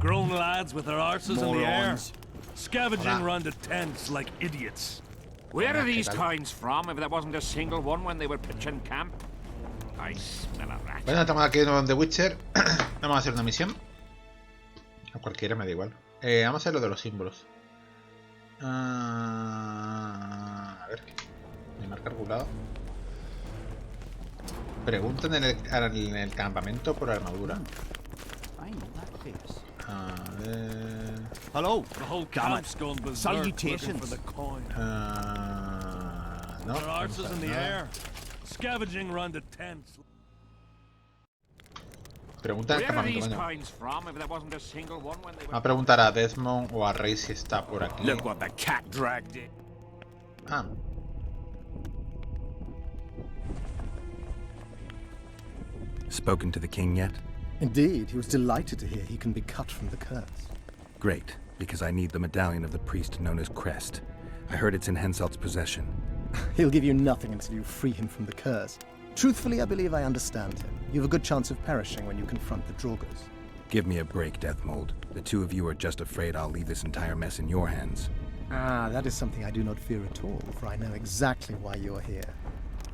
Grown lads with their arses in the air, Morons. scavenging around the tents like idiots. Where are these towns from if there wasn't a single one when they were pitching camp? I smell a rat. Bueno, estamos aquí de nuevo en The Witcher. Vamos a hacer una misión. A cualquiera me da igual. Vamos a hacer lo de los símbolos. A ver. Mi marca regulado. Preguntan en el campamento por armadura. A ver. Hello. The whole Damn camp's it. gone berserk looking Salutations. for the coin. No. Their arses in the nada. air, scavenging around the tents. Pregunta en el Where are campamento, these coño. towns from if there wasn't a single one when they Va were... a preguntar a Desmond o a Rey si está por aquí. Look what the cat dragged in. Ah. Spoken to the king yet? Indeed, he was delighted to hear he can be cut from the curse. Great, because I need the medallion of the priest known as Crest. I heard it's in Henselt's possession. He'll give you nothing until you free him from the curse. Truthfully, I believe I understand him. You have a good chance of perishing when you confront the Draugrs. Give me a break, Deathmold. The two of you are just afraid I'll leave this entire mess in your hands. Ah, that is something I do not fear at all, for I know exactly why you're here.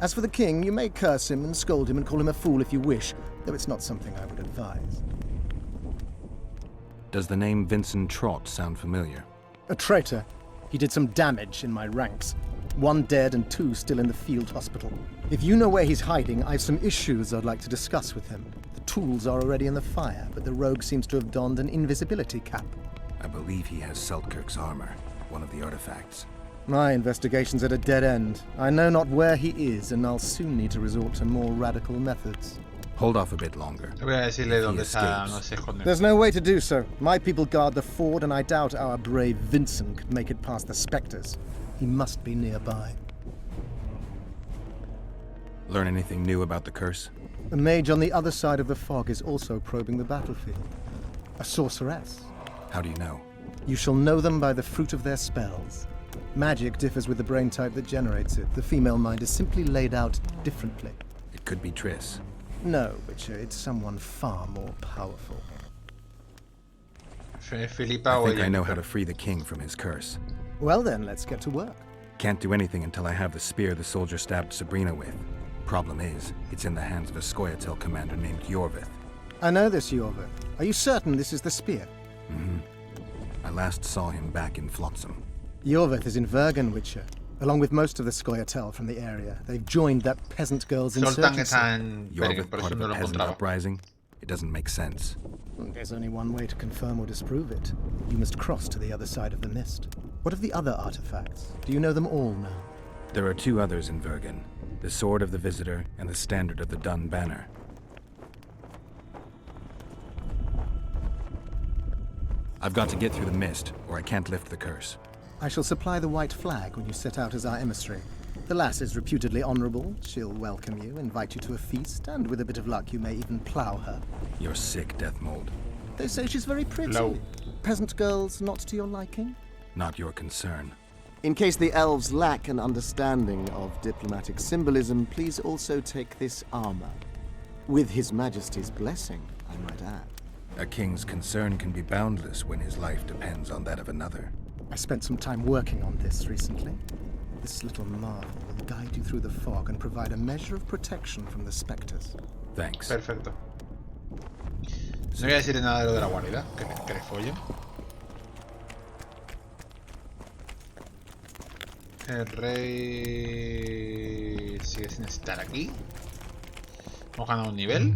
As for the king, you may curse him and scold him and call him a fool if you wish, though it's not something I would advise. Does the name Vincent Trott sound familiar? A traitor. He did some damage in my ranks. 1 dead and 2 still in the field hospital. If you know where he's hiding, I have some issues I'd like to discuss with him. The tools are already in the fire, but the rogue seems to have donned an invisibility cap. I believe he has Seltkirk's armor, one of the artifacts. My investigation's at a dead end. I know not where he is, and I'll soon need to resort to more radical methods. Hold off a bit longer. Voy a decirle If he dónde está, escapes. no se esconde. There's no way to do so. My people guard the ford, and I doubt our brave Vincent could make it past the spectres. He must be nearby. Learn anything new about the curse? The mage on the other side of the fog is also probing the battlefield. A sorceress. How do you know? You shall know them by the fruit of their spells. Magic differs with the brain type that generates it. The female mind is simply laid out differently. It could be Triss. No, Witcher, it's someone far more powerful. Filipa I o think ella. I know how to free the king from his curse. Well then, let's get to work. Can't do anything until I have the spear the soldier stabbed Sabrina with. Problem is, it's in the hands of a Scoia'tael commander named Yorvith. I know this, Yorvith. Are you certain this is the spear? I last saw him back in Flotsam. Yorvith is in Vergen, Witcher, along with most of the Scoia'tael from the area. They've joined that peasant girl's Zoltan insurgency. está en Vergen, Yorvith por part eso of no a lo peasant encontraba. uprising? It doesn't make sense. There's only one way to confirm or disprove it. You must cross to the other side of the mist. What of the other artifacts? Do you know them all now? There are 2 others in Vergen. The Sword of the Visitor and the Standard of the Dun Banner. I've got to get through the mist, or I can't lift the curse. I shall supply the white flag when you set out as our emissary. The lass is reputedly honourable. She'll welcome you, invite you to a feast, and with a bit of luck you may even plough her. You're sick, Deathmold. They say she's very pretty. Low. Peasant girls not to your liking? Not your concern. In case the elves lack an understanding of diplomatic symbolism, please also take this armor. With His Majesty's blessing, I might add. A king's concern can be boundless when his life depends on that of another. I spent some time working on this recently. This little marvel will guide you through the fog and provide a measure of protection from the spectres. Thanks. Perfecto. No voy a decirle nada de lo de la guarida, que le follen. El rey sigue sin estar aquí. Hemos ganado un nivel.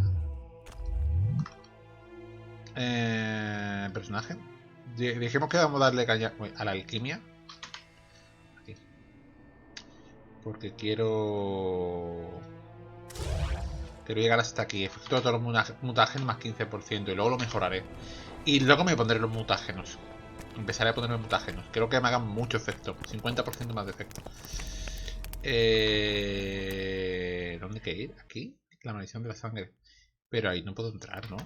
Personaje. Dijimos que vamos a darle caña a la alquimia. Aquí. Porque quiero llegar hasta aquí. Efectúo todos los mutágenos más 15% y luego lo mejoraré. Y luego me pondré los mutágenos. Empezaré a ponerme mutágenos. Creo que me hagan mucho efecto. 50% más de efecto. ¿Dónde hay que ir? Aquí. La maldición de la sangre. Pero ahí no puedo entrar, ¿no?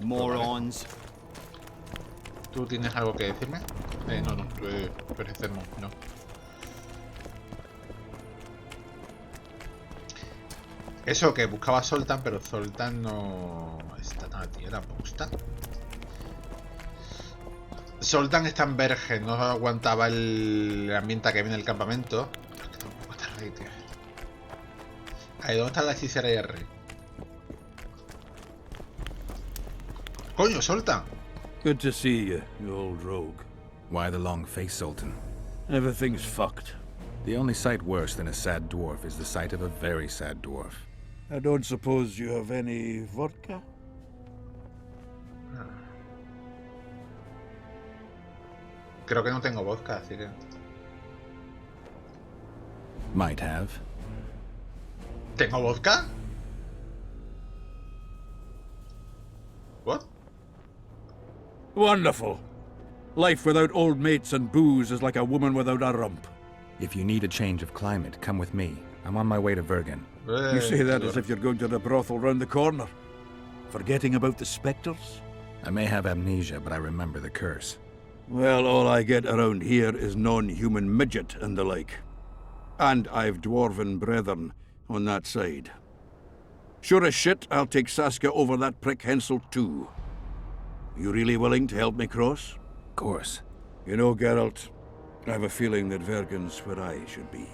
Morons. ¿Tú tienes algo que decirme? No, tú eres enfermo, no. Eso, que buscaba a Zoltan, pero Zoltan no está tan aquí, tampoco está. Zoltan está en Vergen, no aguantaba el ambiente que viene del campamento. Es que tampoco está el rey, tío. Ahí, ¿dónde está la hechicera y el rey? ¡Coño, Zoltan! Good to see you, you old rogue. Why the long face, Sultan? Everything's fucked. The only sight worse than a sad dwarf is the sight of a very sad dwarf. I don't suppose you have any vodka? Creo que no tengo vodka, así que... Might have. ¿Tengo vodka? What? Wonderful. Life without old mates and booze is like a woman without a rump. If you need a change of climate, come with me. I'm on my way to Vergen. You say that as if you're going to the brothel round the corner. Forgetting about the spectres? I may have amnesia, but I remember the curse. Well, all I get around here is non-human midget and the like. And I've dwarven brethren on that side. Sure as shit, I'll take Saskia over that prick Hensel too. You really willing to help me cross? Of course. You know, Geralt, I have a feeling that Vergen's where I should be.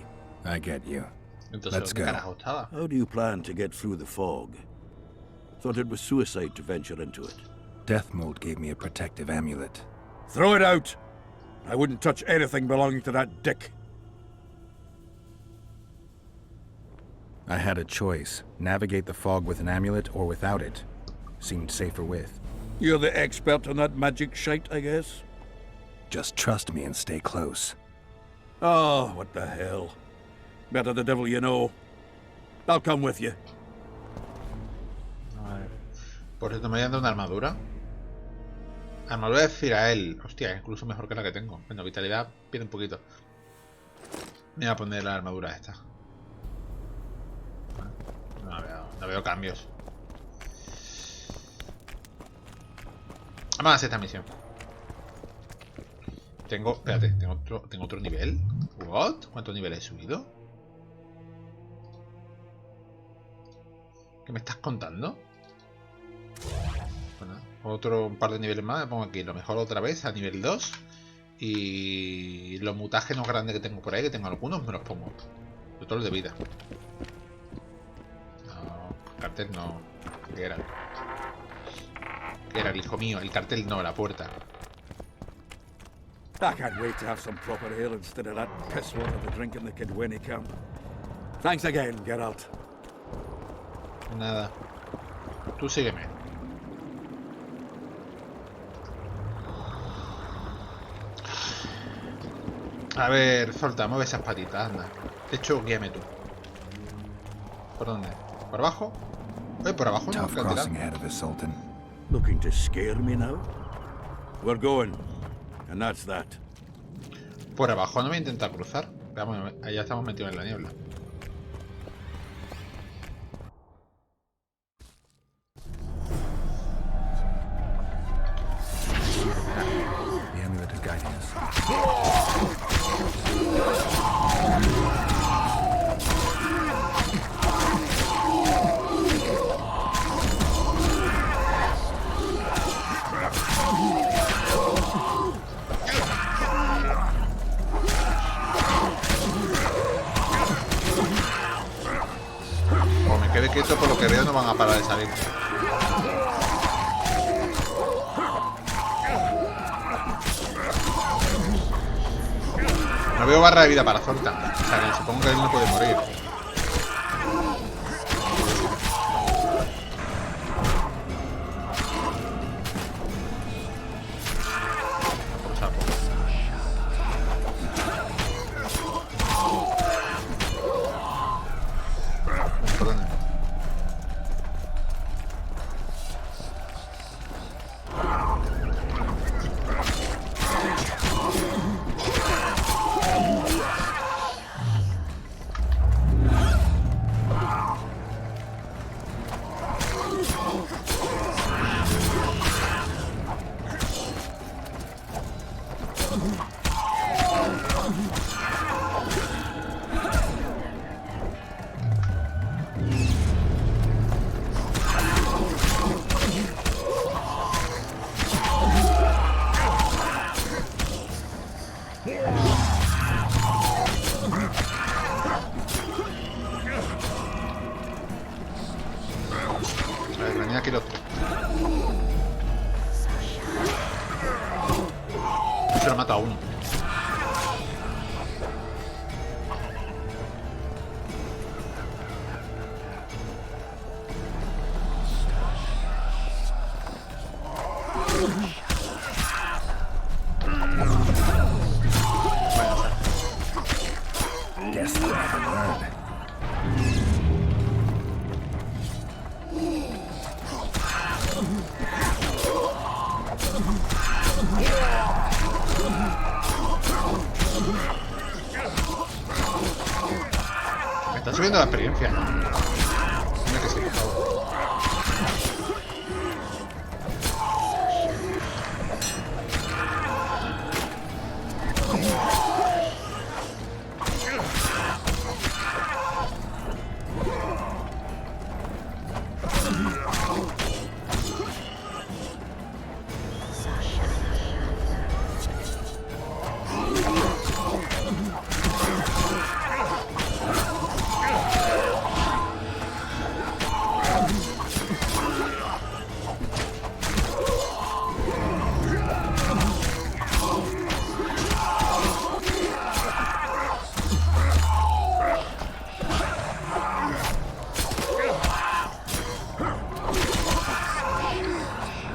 I get you. Entonces, Let's ¿dónde go. carajo estaba? How do you plan to get through the fog? Thought it was suicide to venture into it. Death Mold gave me a protective amulet. Throw it out! I wouldn't touch anything belonging to that dick. I had a choice. Navigate the fog with an amulet or without it. Seemed safer with. You're the expert on that magic shite, I guess? Just trust me and stay close. Oh, what the hell. Better the devil you know. I'll come with you. A ver. Por cierto, me habían dado una armadura. Armadura de Firael. Hostia, incluso mejor que la que tengo. Bueno, vitalidad pierde un poquito. Me voy a poner la armadura esta. No veo cambios. Vamos a hacer esta misión. Espérate, tengo otro nivel. ¿What? ¿Cuántos niveles he subido? ¿Qué me estás contando? Bueno, un par de niveles más. Me pongo aquí lo mejor otra vez a nivel 2. Y los mutágenos grandes que tengo por ahí, que tengo algunos, me los pongo. Total de vida. No, cartel no. ¿Qué era? ¿Qué era el hijo mío? El cartel no, la puerta. I can't wait to have some proper ale instead of that piss water to drink in the Kidwinny camp. Thanks again, Geralt. Nada. Tú sígueme. A ver, Zoltan, mueve esas patitas, anda. De hecho, guíame tú. ¿Por dónde? ¿Por abajo? Por abajo no. Tough crossing ahead of us, Sultan. Looking to scare me now? We're going. And that's that. Por abajo no voy a intentar cruzar. Vamos, allá estamos metidos en la niebla. The amulet is guiding us. Como me quede quieto, por lo que veo no van a parar de salir. No veo barra de vida para Zoltan. O sea, que supongo que él no puede morir. Por sapo. ¿Por dónde? tenía aquí el otro. Se lo mato a uno. Guess I haven't learned. Me está subiendo la experiencia. Mira que sí, por favor.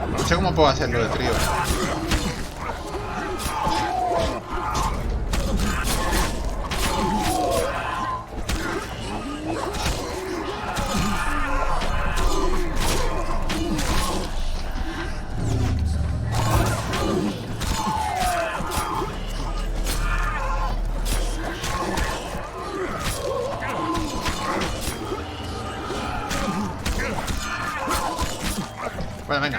No sé cómo puedo hacerlo de trío. Bueno, venga.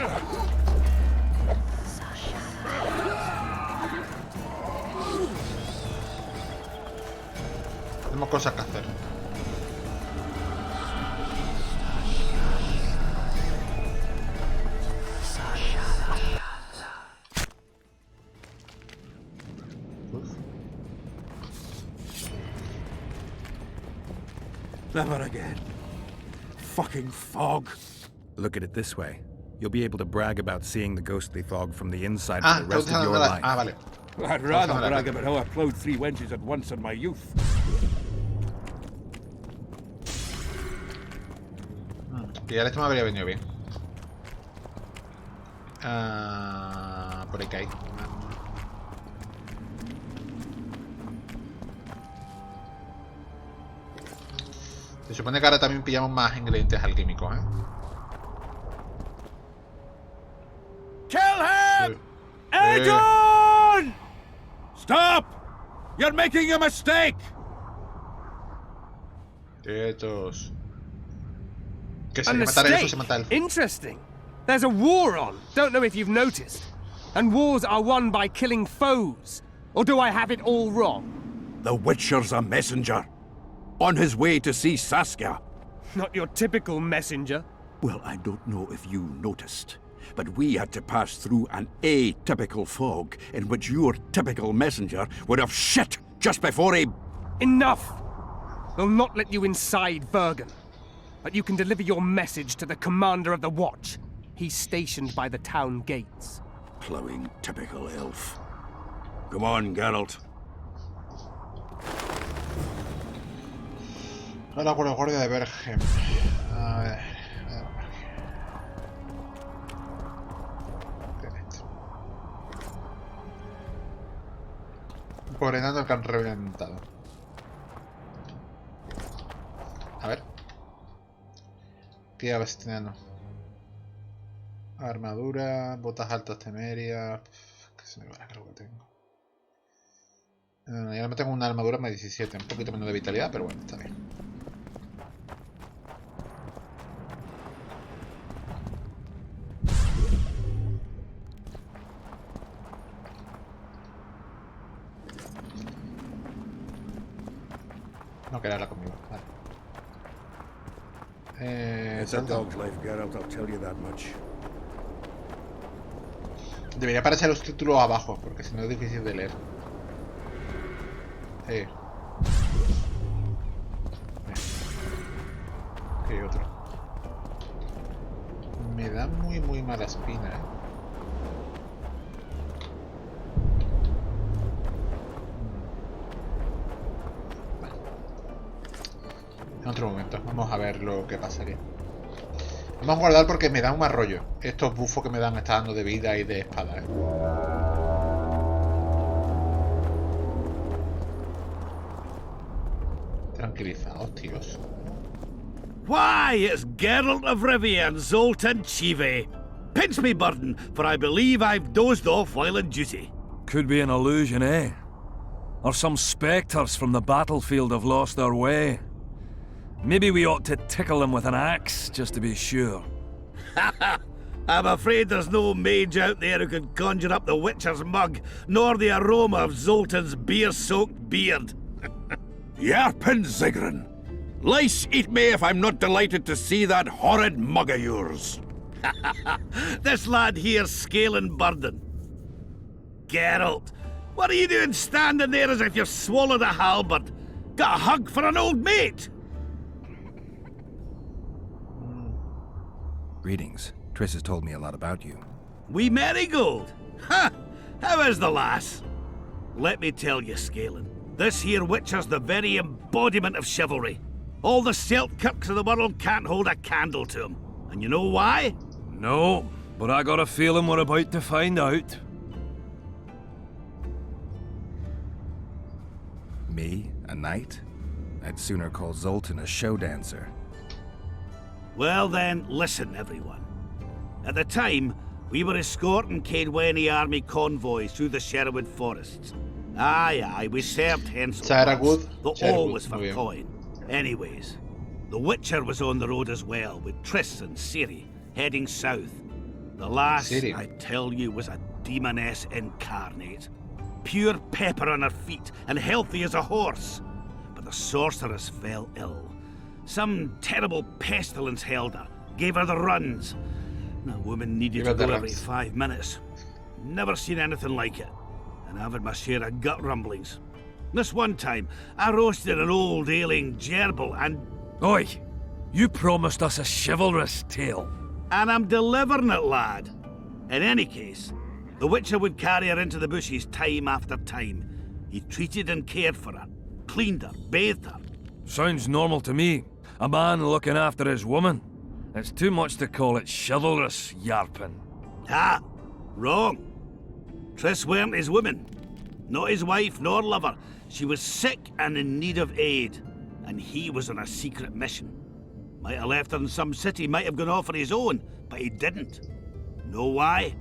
Tenemos cosas que hacer. Never again. Fucking fog. Look at it this way. You'll be able to brag about seeing the ghostly fog from the inside Ah, for the rest of your life. Ah, vale. I'd rather brag about how I ploughed 3 wenches at once in my youth. Pillar esto me habría venido bien. Por ahí caí. Se supone que ahora también pillamos más ingredientes alquímicos, ¿eh? Kill him! Sí. Adrian! Stop! You're making a mistake! Quietos. Que se A matar a eso, mistake? se mata a él. Interesting. There's a war on. Don't know if you've noticed. And wars are won by killing foes. Or do I have it all wrong? The Witcher's a messenger. On his way to see Saskia. Not your typical messenger. Well, I don't know if you noticed, but we had to pass through an atypical fog in which your typical messenger would have shit just before he... Enough! We'll not let you inside Vergen. But you can deliver your message to the commander of the watch. He's stationed by the town gates. Ploughing typical elf. Come on, Geralt. Ahora por la guardia de Vergen. A ver. Coordinando el que han reventado. A ver. ¿Qué abestiano? Armadura, botas altas temerias. Que se me va la creo que tengo. Ya me tengo una armadura más 17, un poquito menos de vitalidad, pero bueno, está bien. No quedarla conmigo, vale. It's a dog's life, Geralt, I'll tell you that much. Debería aparecer los títulos abajo, porque si no es difícil de leer. Ok, otro. da muy, muy mala espina, ¿eh? Vale. En otro momento, vamos a ver lo que pasaría. Vamos a guardar porque me da un mal rollo. Estos bufos que me dan está dando de vida y de espada, ¿eh? Tranquilizados, tíos. Why, it's Geralt of Rivia and Zoltan Chive. Pinch me, burden, for I believe I've dozed off while on duty. Could be an illusion, eh? Or some spectres from the battlefield have lost their way. Maybe we ought to tickle them with an axe, just to be sure. I'm afraid there's no mage out there who can conjure up the Witcher's mug, nor the aroma of Zoltan's beer-soaked beard. Yarpen Zigrin! Lice eat me if I'm not delighted to see that horrid mug of yours. This lad here's scaling burden. Geralt, what are you doing standing there as if you've swallowed a halberd? Got a hug for an old mate? Greetings. Triss has told me a lot about you. Wee Marigold? Ha! How is the lass? Let me tell you, Scalen, this here Witcher's the very embodiment of chivalry. All the Selkirks of the world can't hold a candle to him. And you know why? No, but I got a feeling we're about to find out. Me? A knight? I'd sooner call Zoltan a show dancer. Well then, listen everyone. At the time, we were escorting Caedweny army convoys through the Sherwood forests. Aye, we served Hensel, Sherwood. though all was for coin. Anyways, the Witcher was on the road as well, with Triss and Ciri, heading south. The lass, Ciri. I tell you, was a demoness incarnate. Pure pepper on her feet, and healthy as a horse. But the sorceress fell ill. Some terrible pestilence held her, gave her the runs. The woman needed to go every 5 minutes. Never seen anything like it. And I've had my share of gut rumblings. This one time, I roasted an old ailing gerbil and... Oi! You promised us a chivalrous tale. And I'm delivering it, lad. In any case, the Witcher would carry her into the bushes time after time. He treated and cared for her, cleaned her, bathed her. Sounds normal to me. A man looking after his woman. It's too much to call it chivalrous, Yarpen. Ah, wrong. Triss weren't his woman. Not his wife nor lover. She was sick and in need of aid. And he was on a secret mission. Might have left her in some city, might have gone off on his own, but he didn't. Know why?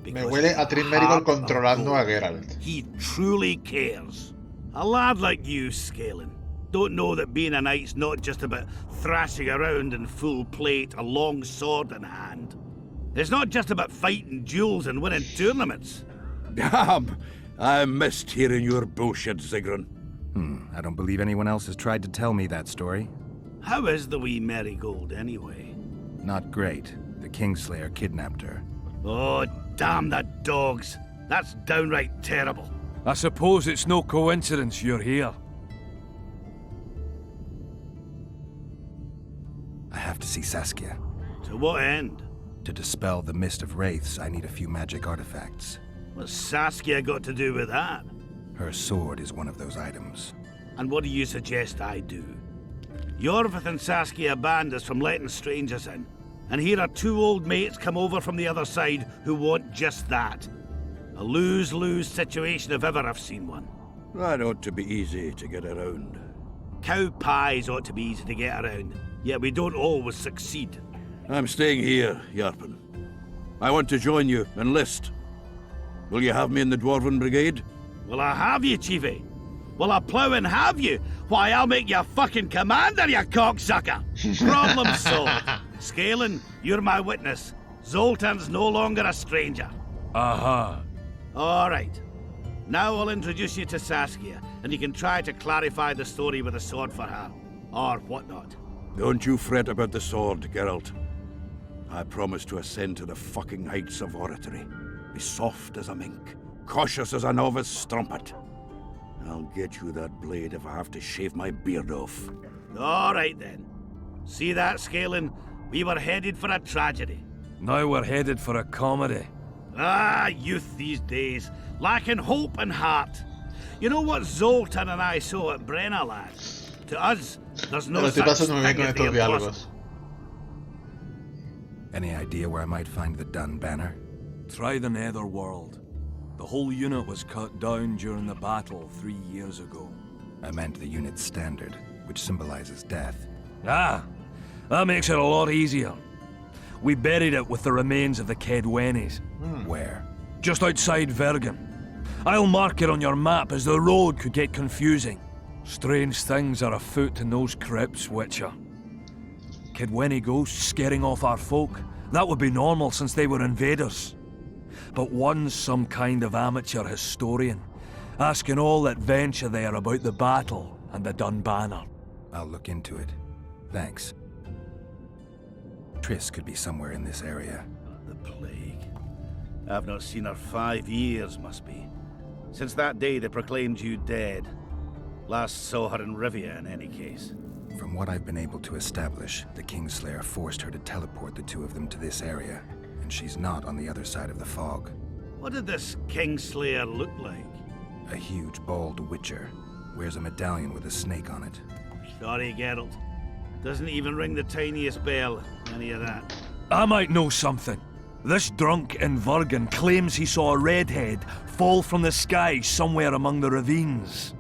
Me huele a Trin Marigold controlando a Geralt. He truly cares. A lad like you, Scalen, don't know that being a knight's not just about thrashing around in full plate, a long sword in hand. It's not just about fighting duels and winning tournaments. Damn! I missed hearing your bullshit, Zigrin. I don't believe anyone else has tried to tell me that story. How is the wee Marigold, anyway? Not great. The Kingslayer kidnapped her. Oh, damn the dogs. That's downright terrible. I suppose it's no coincidence you're here. I have to see Saskia. To what end? To dispel the mist of wraiths, I need a few magic artifacts. What's Saskia got to do with that? Her sword is one of those items. And what do you suggest I do? Yorvith and Saskia banned us from letting strangers in. And here are two old mates come over from the other side who want just that. A lose-lose situation if ever I've seen one. That ought to be easy to get around. Cow pies ought to be easy to get around, yet we don't always succeed. I'm staying here, Yarpen. I want to join you, enlist. Will you have me in the Dwarven Brigade? Will I have you, Chiefy? Will I plough and have you? Why, I'll make you a fucking commander, you cocksucker! Problem solved. Scalen, you're my witness. Zoltan's no longer a stranger. Aha. All right. Now I'll introduce you to Saskia, and you can try to clarify the story with a sword for her. Or whatnot. Don't you fret about the sword, Geralt. I promise to ascend to the fucking heights of oratory. Be soft as a mink, cautious as a novice strumpet. I'll get you that blade if I have to shave my beard off. All right then. See that, Scalen? We were headed for a tragedy. Now we're headed for a comedy. Ah, youth these days, lacking hope and heart. You know what Zoltan and I saw at Brenna, lad? To us, there's no Pero estoy such pasando muy bien thing con as the estos diálogos. impossible. Any idea where I might find the Dun banner? Try the Netherworld. The whole unit was cut down during the battle 3 years ago. I meant the unit's standard, which symbolizes death. Ah, that makes it a lot easier. We buried it with the remains of the Kedwenis. Where? Just outside Vergen. I'll mark it on your map as the road could get confusing. Strange things are afoot in those crypts, Witcher. Kedweni ghosts scaring off our folk. That would be normal since they were invaders. But one's some kind of amateur historian, asking all that venture there about the battle and the Dun banner. I'll look into it. Thanks. Triss could be somewhere in this area. The plague. I've not seen her 5 years, must be. Since that day they proclaimed you dead. Last saw her in Rivia, in any case. From what I've been able to establish, the Kingslayer forced her to teleport the two of them to this area, and she's not on the other side of the fog. What did this Kingslayer look like? A huge, bald witcher. Wears a medallion with a snake on it. Sorry, Geralt. Doesn't even ring the tiniest bell, any of that. I might know something. This drunk in Vergen claims he saw a redhead fall from the sky somewhere among the ravines.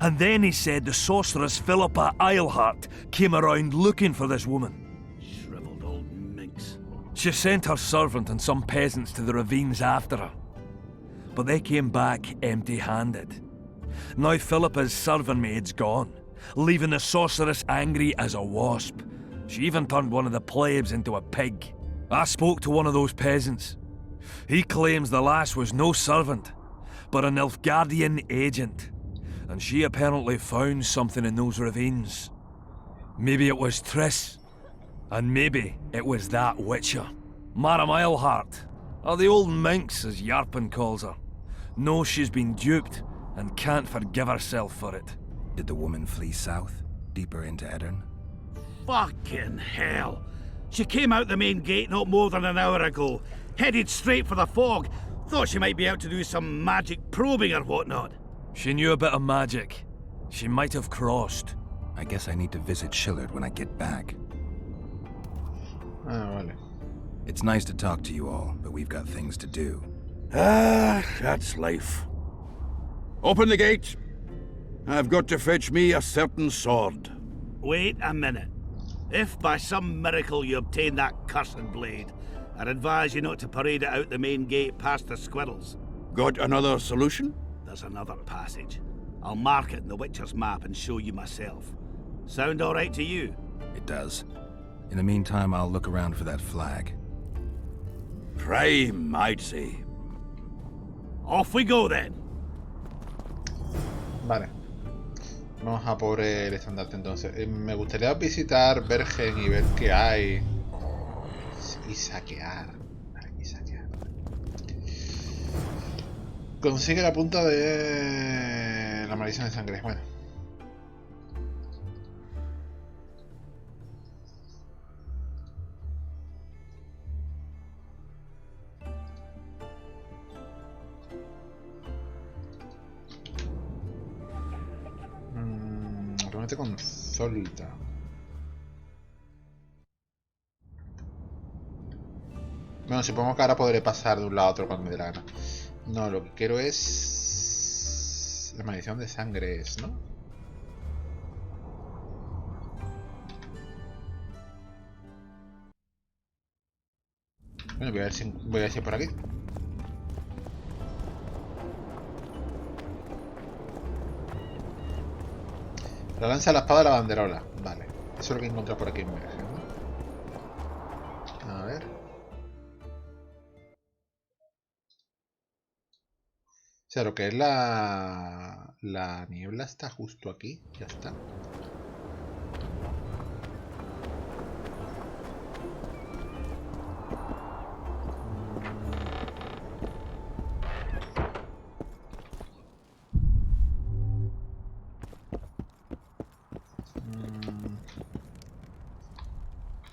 And then he said the sorceress Philippa Eilhart came around looking for this woman. Shriveled old minx. She sent her servant and some peasants to the ravines after her. But they came back empty-handed. Now Philippa's servant maid's gone, leaving the sorceress angry as a wasp. She even turned one of the plebs into a pig. I spoke to one of those peasants. He claims the lass was no servant, but an Nilfgaardian agent. And she apparently found something in those ravines. Maybe it was Triss. And maybe it was that witcher. Madame Eilhart, or the old minx as Yarpen calls her, knows she's been duped and can't forgive herself for it. Did the woman flee south, deeper into Edirn? Fucking hell! She came out the main gate not more than an hour ago, headed straight for the fog. Thought she might be out to do some magic probing or whatnot. She knew a bit of magic. She might have crossed. I guess I need to visit Shillard when I get back. Ah, vale. It's nice to talk to you all, but we've got things to do. Ah, that's life. Open the gate. I've got to fetch me a certain sword. Wait a minute. If by some miracle you obtain that cursed blade, I'd advise you not to parade it out the main gate past the squirrels. Got another solution? There's another passage. I'll mark it in the Witcher's map and show you myself. Sound all right to you? It does. In the meantime, I'll look around for that flag. Prime, I'd say. Off we go then. Vale. Vamos a por el estandarte entonces. Me gustaría visitar Vergen y ver qué hay. Y saquear. Vale, y saquear. Consigue la punta de la maldición de sangre. Bueno. Realmente con Zoltan. Bueno, supongo que ahora podré pasar de un lado a otro cuando me dé la gana. No, lo que quiero es... La maldición de sangre es, ¿no? Bueno, voy a ver si por aquí. La lanza, la espada, la banderola. Vale. Eso es lo que he encontrado por aquí en Vergen, ¿no? A ver. O sea, lo que es la niebla está justo aquí. Ya está.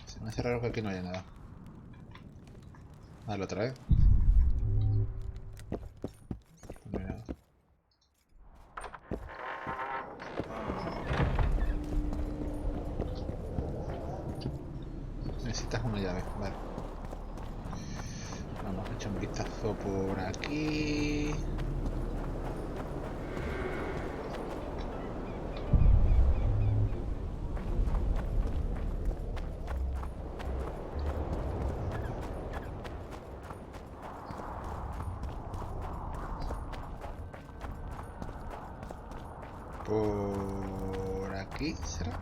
Se me hace raro que aquí no haya nada. Dale otra vez. Mira. Necesitas una llave, vale. Vamos a echar un vistazo por aquí. Por aquí, ¿será?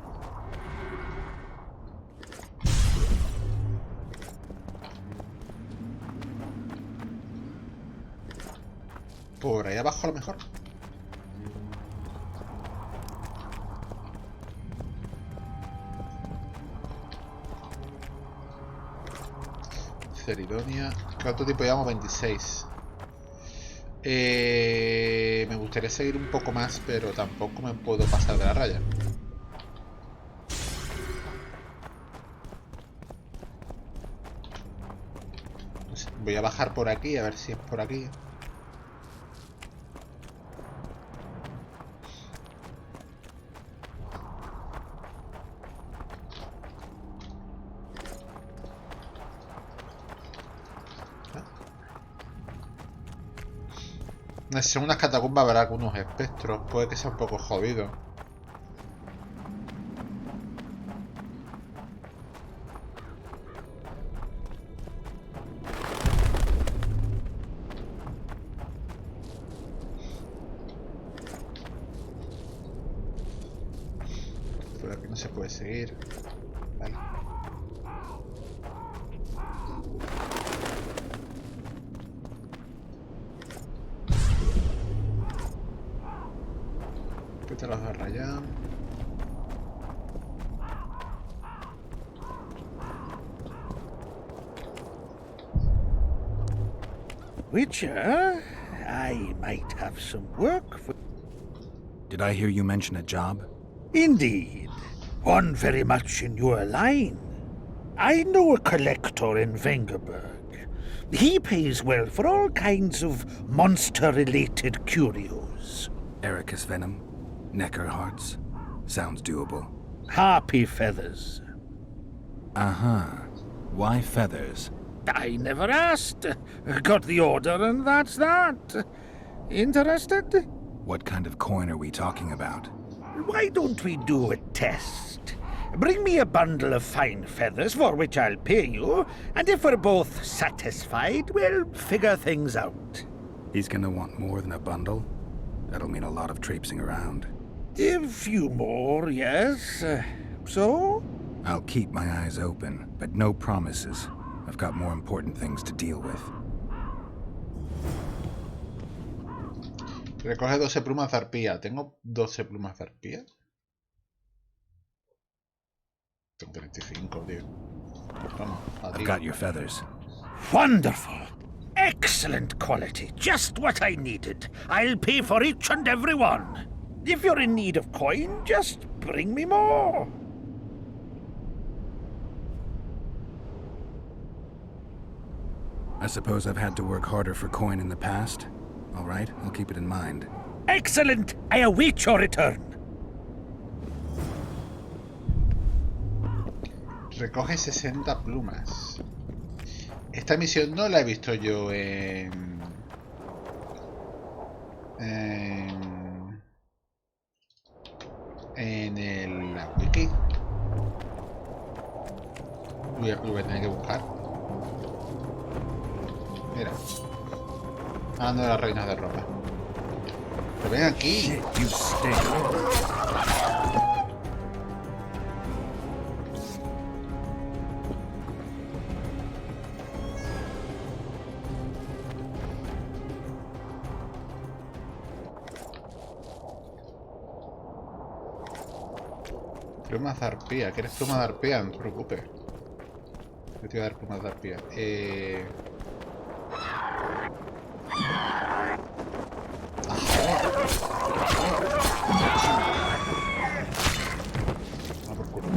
Por ahí abajo a lo mejor. Ceridonia. ¿Cuánto tiempo llevamos? 26. Me gustaría seguir un poco más, pero tampoco me puedo pasar de la raya. No sé, voy a bajar por aquí, a ver si es por aquí. Si son unas catacumbas habrá algunos espectros, puede que sea un poco jodido. Por aquí no se puede seguir. Vale. Pétalos de rayán. Witcher, I might have some work for... Did I hear you mention a job? Indeed. One very much in your line. I know a collector in Vengerberg. He pays well for all kinds of monster-related curios. Ericus venom? Necker hearts? Sounds doable. Harpy feathers. Uh-huh. Why feathers? I never asked. Got the order and that's that. Interested? What kind of coin are we talking about? Why don't we do a test? Bring me a bundle of fine feathers for which I'll pay you, and if we're both satisfied, we'll figure things out. He's gonna want more than a bundle? That'll mean a lot of traipsing around. A few more, yes. So? I'll keep my eyes open, but no promises. I've got more important things to deal with. Recoge 12 plumas de arpía. ¿Tengo 12 plumas de arpía? Tengo 35, tío. Toma, I've got your feathers. Wonderful. Excellent quality. Just what I needed. I'll pay for each and every one. If you're in need of coin, just bring me more. I suppose I've had to work harder for coin in the past. All right, I'll keep it in mind. Excellent. I await your return. Recoge 60 plumas. Esta misión no la he visto yo en la wiki. Lo voy a tener que buscar. Mira. Hablando de las reinas de ropa. Pero ven aquí. You stink. Plumas de arpía. ¿Quieres plumas de arpía? No te preocupes. Yo te voy a dar plumas de arpía. Por culo.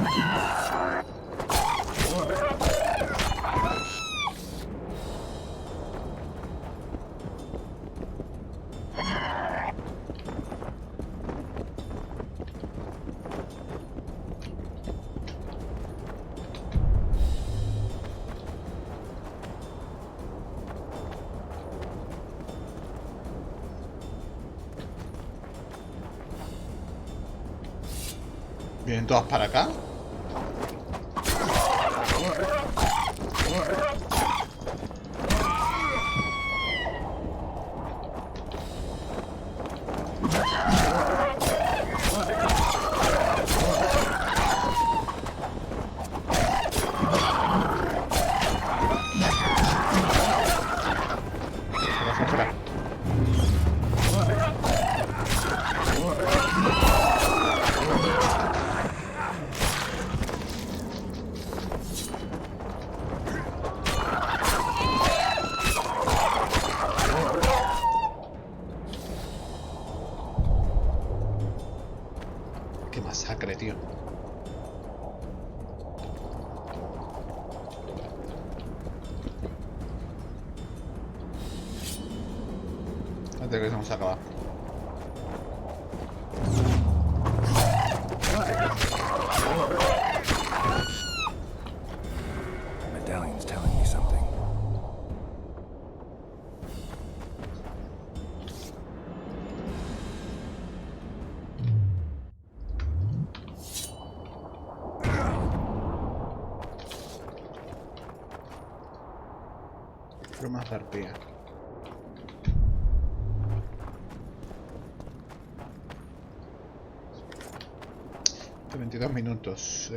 Vienen todas para acá. Qué masacre, tío. Antes que se nos acaba. Medallion's telling me something. Pero más arpía. 22 minutos.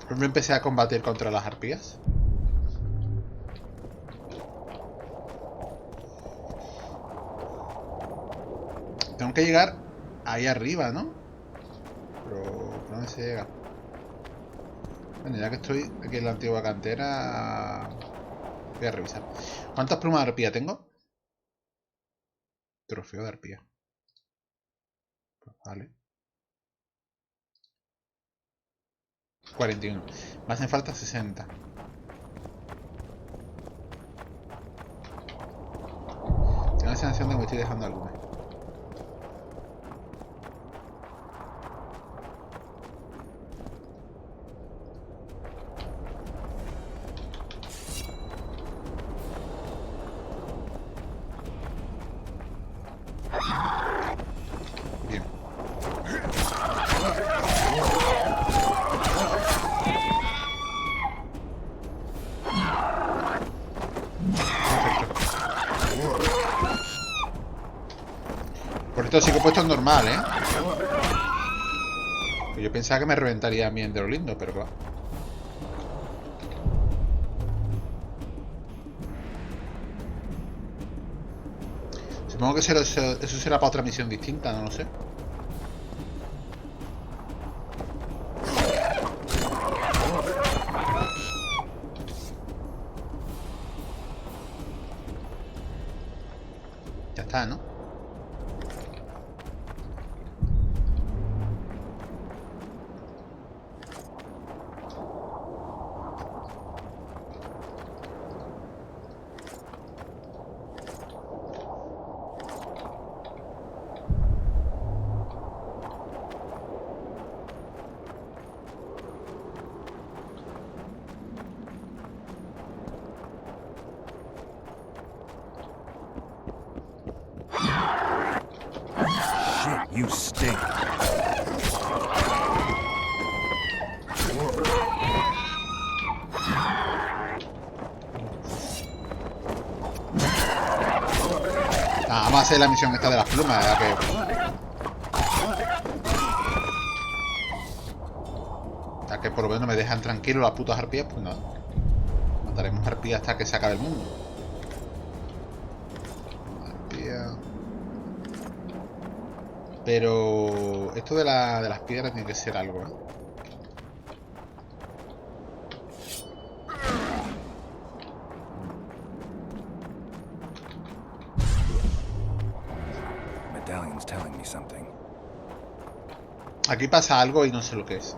Pues me empecé a combatir contra las arpías. Tengo que llegar ahí arriba, ¿no? Pero ¿por dónde se llega? Bueno, ya que estoy aquí en la antigua cantera, voy a revisar. ¿Cuántas plumas de arpía tengo? Trofeo de arpía. Pues vale. 41. Me hacen falta 60. Tengo la sensación de que me estoy dejando alguna. Bien. Por esto sí que he puesto en normal, ¿eh? Yo pensaba que me reventaría bien de lo lindo, pero claro. Supongo que eso será para otra misión distinta, no lo sé. Ya está, ¿no? You stink. Vamos a hacer la misión esta de las plumas, ya que... Ya que por lo menos me dejan tranquilo las putas arpías, pues nada. Mataremos arpías hasta que se acabe el mundo. Arpía... Pero... Esto de las piedras tiene que ser algo, ¿eh? Medallion's telling me something. Aquí pasa algo y no sé lo que es.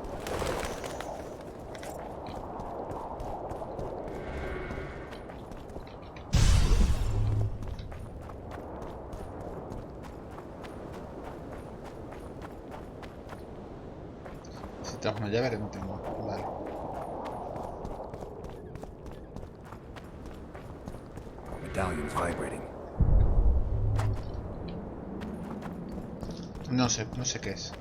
Necesitamos una llave que no tengo. Vale. Medallion's vibrating. No sé qué es.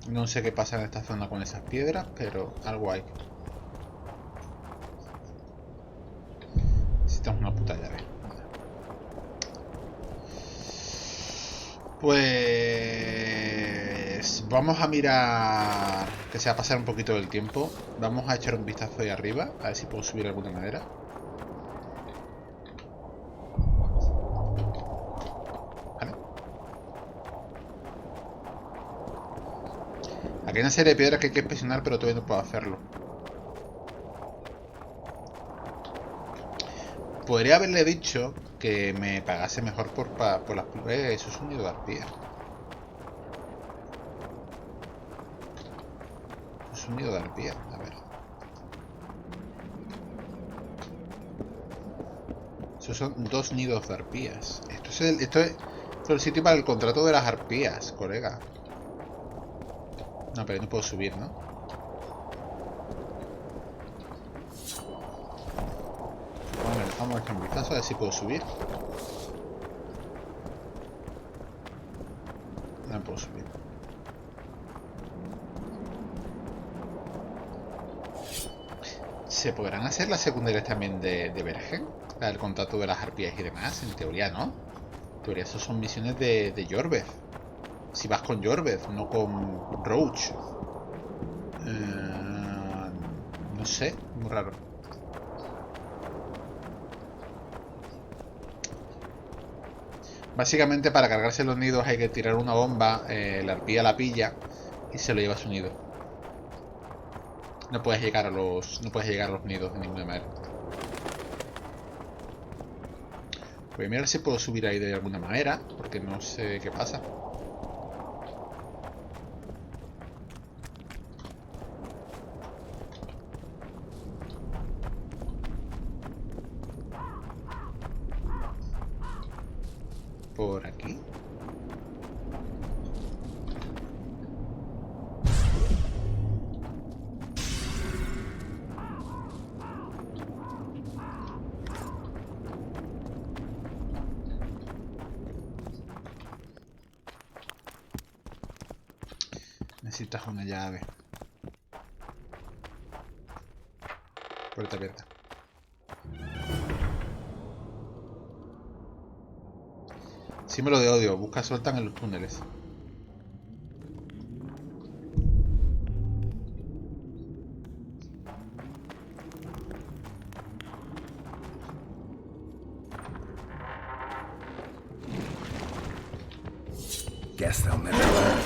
No sé qué pasa en esta zona con esas piedras, pero algo hay. Necesitamos una puta llave. Pues vamos a mirar que se va a pasar un poquito del tiempo. Vamos a echar un vistazo ahí arriba, a ver si puedo subir de alguna manera. Vale. Aquí hay una serie de piedras que hay que inspeccionar, pero todavía no puedo hacerlo. Podría haberle dicho que me pagase mejor por las... eso es un nido de arpía. Es un nido de arpía, a ver. Esos son 2 nidos de arpías. Esto es el sitio para el contrato de las arpías, colega. No, pero no puedo subir, ¿no? Vamos a echar un vistazo a ver si puedo subir. No puedo subir. ¿Se podrán hacer las secundarias también de Vergen? El contrato de las arpías y demás. En teoría no. En teoría eso son misiones de Jorveth. Si vas con Jorveth, no con Roach. No sé, muy raro. Básicamente para cargarse los nidos hay que tirar una bomba, la arpía la pilla y se lo lleva a su nido. No puedes llegar a los nidos de ninguna manera. Voy a mirar si puedo subir ahí de alguna manera, porque no sé qué pasa. Por aquí. Necesitas una llave. Puerta abierta. Símbolo de odio. Busca a Zoltan en los túneles. Guess they'll never learn.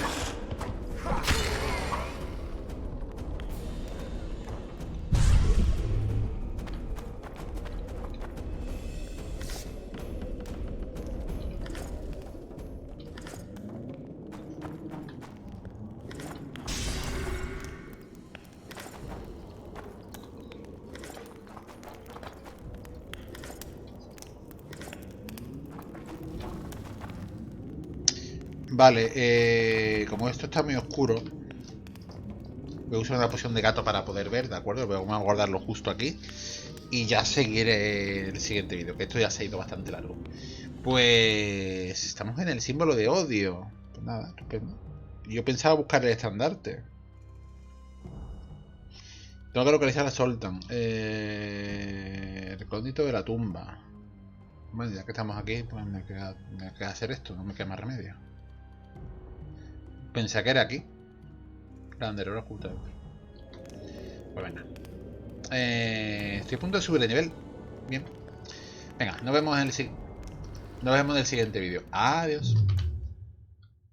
Vale, como esto está muy oscuro, voy a usar una poción de gato para poder ver, ¿de acuerdo? Vamos a guardarlo justo aquí y ya seguiré el siguiente vídeo, que esto ya se ha ido bastante largo. Pues estamos en el símbolo de odio. Pues nada, estupendo. Yo pensaba buscar el estandarte. Tengo que localizar a Zoltan. Recóndito de la tumba. Bueno, ya que estamos aquí, pues me queda hacer esto, no me queda más remedio. Pensé que era aquí. Granderero ocultado. Pues venga. Estoy a punto de subir de nivel. Bien. Venga, nos vemos en el siguiente vídeo. Adiós.